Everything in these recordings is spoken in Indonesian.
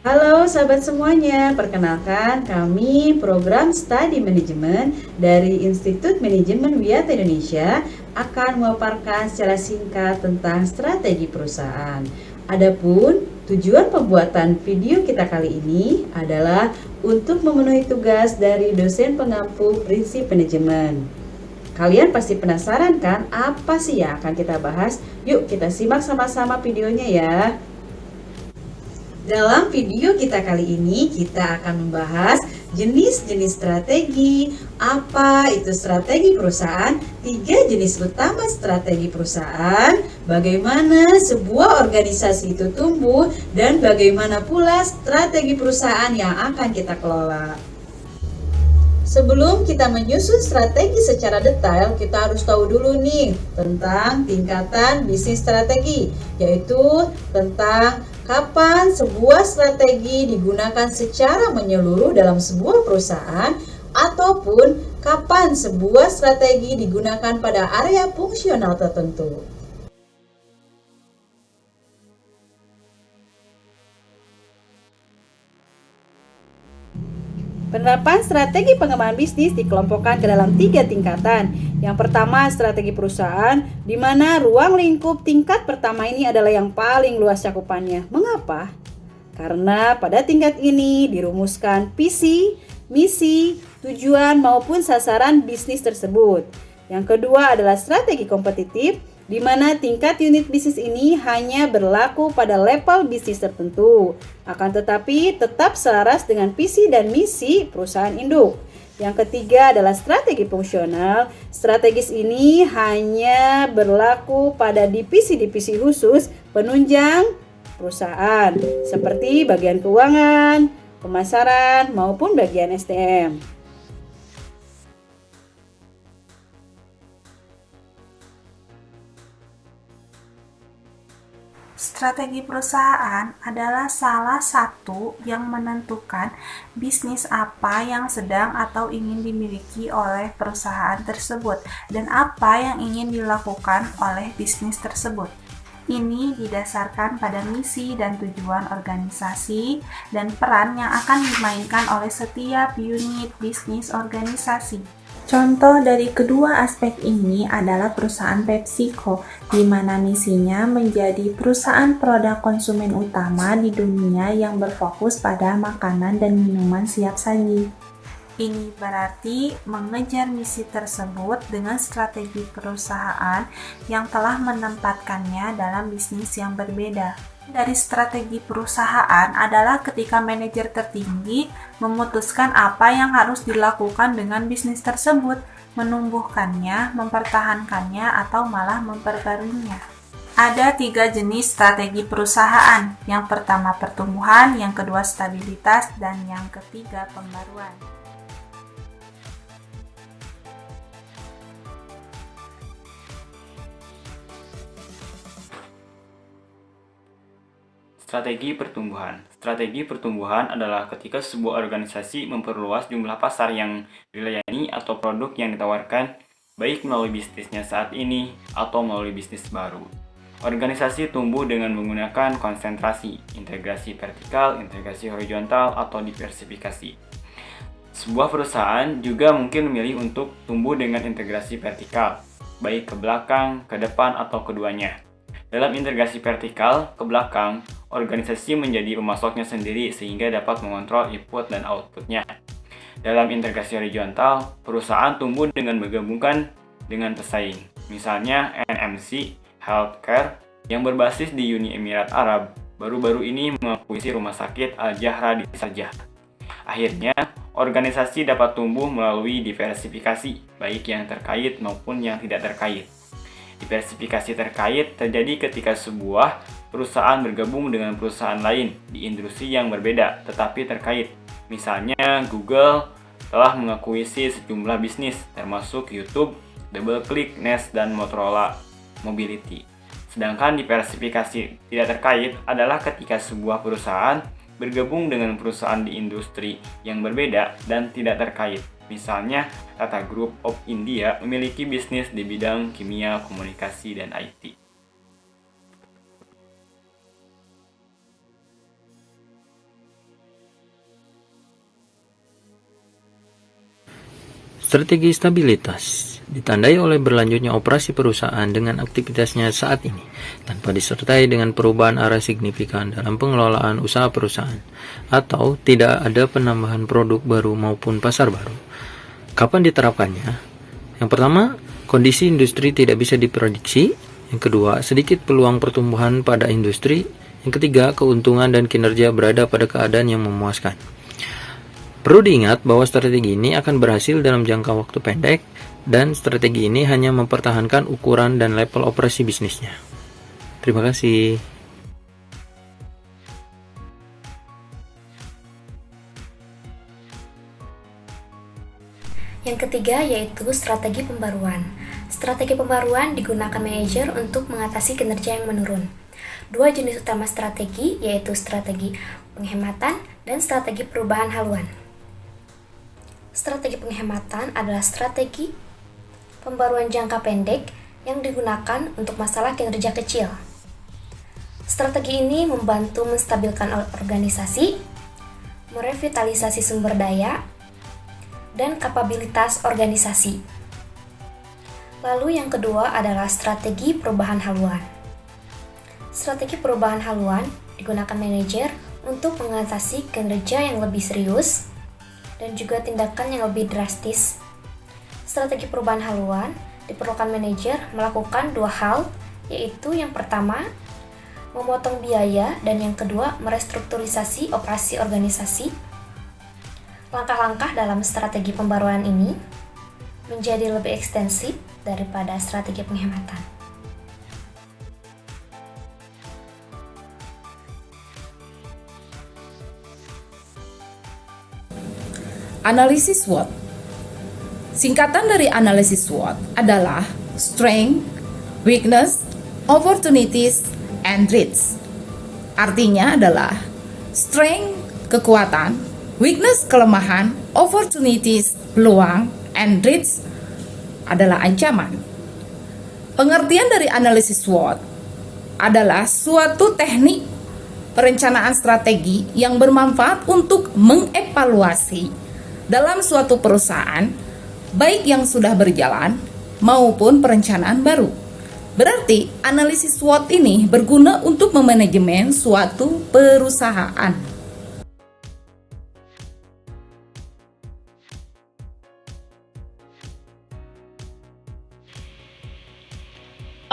Halo sahabat semuanya, perkenalkan kami program Studi Manajemen dari Institut Manajemen Wiyata Indonesia akan memaparkan secara singkat tentang strategi perusahaan. Adapun tujuan pembuatan video kita kali ini adalah untuk memenuhi tugas dari dosen pengampu prinsip manajemen. Kalian pasti penasaran kan apa sih yang akan kita bahas? Yuk kita simak sama-sama videonya ya. Dalam video kita kali ini, kita akan membahas jenis-jenis strategi, apa itu strategi perusahaan, 3 jenis utama strategi perusahaan, bagaimana sebuah organisasi itu tumbuh, dan bagaimana pula strategi perusahaan yang akan kita kelola. Sebelum kita menyusun strategi secara detail, kita harus tahu dulu nih tentang tingkatan bisnis strategi, yaitu tentang kapan sebuah strategi digunakan secara menyeluruh dalam sebuah perusahaan ataupun kapan sebuah strategi digunakan pada area fungsional tertentu. Penerapan strategi pengembangan bisnis dikelompokkan ke dalam 3 tingkatan. Yang pertama, strategi perusahaan, di mana ruang lingkup tingkat pertama ini adalah yang paling luas cakupannya. Mengapa? Karena pada tingkat ini dirumuskan visi, misi, tujuan maupun sasaran bisnis tersebut. Yang kedua adalah strategi kompetitif, di mana tingkat unit bisnis ini hanya berlaku pada level bisnis tertentu, akan tetapi tetap selaras dengan visi dan misi perusahaan induk. Yang ketiga adalah strategi fungsional. Strategis ini hanya berlaku pada divisi-divisi khusus penunjang perusahaan, seperti bagian keuangan, pemasaran, maupun bagian SDM. Strategi perusahaan adalah salah satu yang menentukan bisnis apa yang sedang atau ingin dimiliki oleh perusahaan tersebut dan apa yang ingin dilakukan oleh bisnis tersebut. Ini didasarkan pada misi dan tujuan organisasi dan peran yang akan dimainkan oleh setiap unit bisnis organisasi. Contoh dari kedua aspek ini adalah perusahaan PepsiCo, di mana misinya menjadi perusahaan produk konsumen utama di dunia yang berfokus pada makanan dan minuman siap saji. Ini berarti mengejar misi tersebut dengan strategi perusahaan yang telah menempatkannya dalam bisnis yang berbeda. Dari strategi perusahaan adalah ketika manajer tertinggi memutuskan apa yang harus dilakukan dengan bisnis tersebut, menumbuhkannya, mempertahankannya, atau malah memperbaruinya. Ada 3 jenis strategi perusahaan. Yang pertama pertumbuhan, yang kedua stabilitas, dan yang ketiga pembaruan. Strategi pertumbuhan. Strategi pertumbuhan adalah ketika sebuah organisasi memperluas jumlah pasar yang dilayani atau produk yang ditawarkan, baik melalui bisnisnya saat ini atau melalui bisnis baru. Organisasi tumbuh dengan menggunakan konsentrasi, integrasi vertikal, integrasi horizontal, atau diversifikasi. Sebuah perusahaan juga mungkin memilih untuk tumbuh dengan integrasi vertikal, baik ke belakang, ke depan, atau keduanya. Dalam integrasi vertikal ke belakang, organisasi menjadi pemasoknya sendiri sehingga dapat mengontrol input dan outputnya. Dalam integrasi horizontal, perusahaan tumbuh dengan menggabungkan dengan pesaing. Misalnya NMC Healthcare yang berbasis di Uni Emirat Arab baru-baru ini mengakuisisi rumah sakit Al-Jahra di Sharjah. Akhirnya, organisasi dapat tumbuh melalui diversifikasi, baik yang terkait maupun yang tidak terkait. Diversifikasi terkait terjadi ketika sebuah perusahaan bergabung dengan perusahaan lain di industri yang berbeda tetapi terkait. Misalnya, Google telah mengakuisisi sejumlah bisnis termasuk YouTube, DoubleClick, Nest, dan Motorola Mobility. Sedangkan diversifikasi tidak terkait adalah ketika sebuah perusahaan bergabung dengan perusahaan di industri yang berbeda dan tidak terkait. Misalnya, Tata Group of India memiliki bisnis di bidang kimia, komunikasi, dan IT. Strategi stabilitas ditandai oleh berlanjutnya operasi perusahaan dengan aktivitasnya saat ini, tanpa disertai dengan perubahan arah signifikan dalam pengelolaan usaha perusahaan, atau tidak ada penambahan produk baru maupun pasar baru. Kapan diterapkannya? Yang pertama, kondisi industri tidak bisa diprediksi. Yang kedua, sedikit peluang pertumbuhan pada industri. Yang ketiga, keuntungan dan kinerja berada pada keadaan yang memuaskan. Perlu diingat bahwa strategi ini akan berhasil dalam jangka waktu pendek, dan strategi ini hanya mempertahankan ukuran dan level operasi bisnisnya. Terima kasih. Yang ketiga yaitu strategi pembaruan. Strategi pembaruan digunakan manajer untuk mengatasi kinerja yang menurun. Dua jenis utama strategi yaitu strategi penghematan dan strategi perubahan haluan. Strategi penghematan adalah strategi pembaruan jangka pendek yang digunakan untuk masalah kinerja kecil. Strategi ini membantu menstabilkan organisasi, merevitalisasi sumber daya, dan kapabilitas organisasi. Lalu yang kedua adalah strategi perubahan haluan. Strategi perubahan haluan digunakan manajer untuk mengatasi kinerja yang lebih serius dan juga tindakan yang lebih drastis. Strategi perubahan haluan diperlukan manajer melakukan dua hal, yaitu yang pertama, memotong biaya, dan yang kedua, merestrukturisasi operasi organisasi. Langkah-langkah dalam strategi pembaruan ini menjadi lebih ekstensif daripada strategi penghematan. Analisis SWOT. Singkatan dari analisis SWOT adalah Strength, Weakness, Opportunities, and Threats. Artinya adalah Strength, kekuatan, Weakness, kelemahan, Opportunities, peluang, and Threats adalah ancaman. Pengertian dari analisis SWOT adalah suatu teknik perencanaan strategi yang bermanfaat untuk mengevaluasi dalam suatu perusahaan, baik yang sudah berjalan maupun perencanaan baru. Berarti analisis SWOT ini berguna untuk memanajemen suatu perusahaan.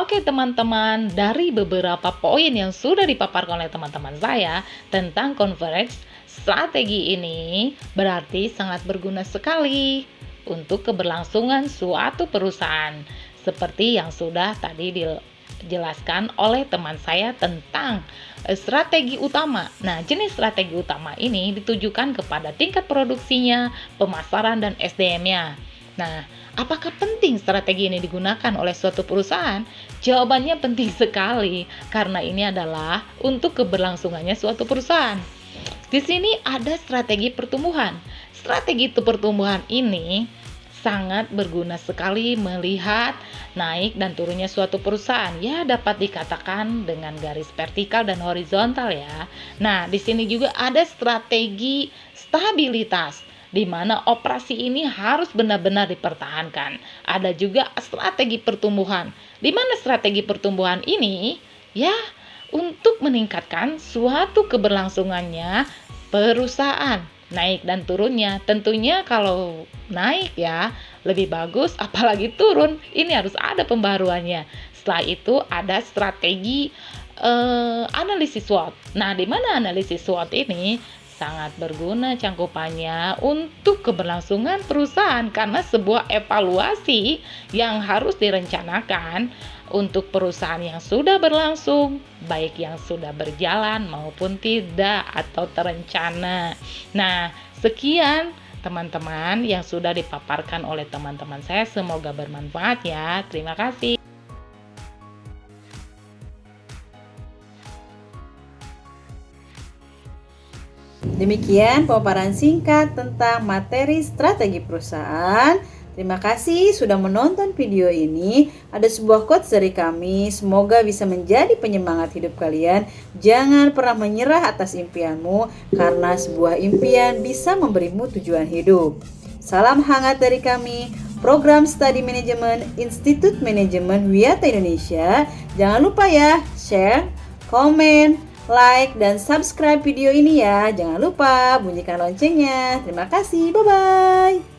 Oke teman-teman, dari beberapa poin yang sudah dipaparkan oleh teman-teman saya tentang convergence, strategi ini berarti sangat berguna sekali untuk keberlangsungan suatu perusahaan. Seperti yang sudah tadi dijelaskan oleh teman saya tentang strategi utama. Nah, jenis strategi utama ini ditujukan kepada tingkat produksinya, pemasaran, dan SDM-nya. Nah, apakah penting strategi ini digunakan oleh suatu perusahaan? Jawabannya penting sekali, karena ini adalah untuk keberlangsungannya suatu perusahaan. Di sini ada strategi pertumbuhan. Strategi pertumbuhan ini sangat berguna sekali melihat naik dan turunnya suatu perusahaan. Ya, dapat dikatakan dengan garis vertikal dan horizontal ya. Nah, di sini juga ada strategi stabilitas, di mana operasi ini harus benar-benar dipertahankan. Ada juga strategi pertumbuhan, di mana strategi pertumbuhan ini ya untuk meningkatkan suatu keberlangsungannya perusahaan. Naik dan turunnya, tentunya kalau naik ya lebih bagus, apalagi turun ini harus ada pembaruannya. Setelah itu ada strategi analisis SWOT. Nah, di mana analisis SWOT ini sangat berguna cangkupannya untuk keberlangsungan perusahaan, karena sebuah evaluasi yang harus direncanakan untuk perusahaan yang sudah berlangsung, baik yang sudah berjalan maupun tidak atau terencana. Nah, sekian teman-teman yang sudah dipaparkan oleh teman-teman saya, semoga bermanfaat ya. Terima kasih. Demikian pemaparan singkat tentang materi strategi perusahaan. Terima kasih sudah menonton video ini. Ada sebuah quotes dari kami, semoga bisa menjadi penyemangat hidup kalian. Jangan pernah menyerah atas impianmu, karena sebuah impian bisa memberimu tujuan hidup. Salam hangat dari kami, Program Studi Manajemen Institut Manajemen Wiyata Indonesia. Jangan lupa ya, share, komen, like, dan subscribe video ini ya. Jangan lupa bunyikan loncengnya. Terima kasih, bye-bye.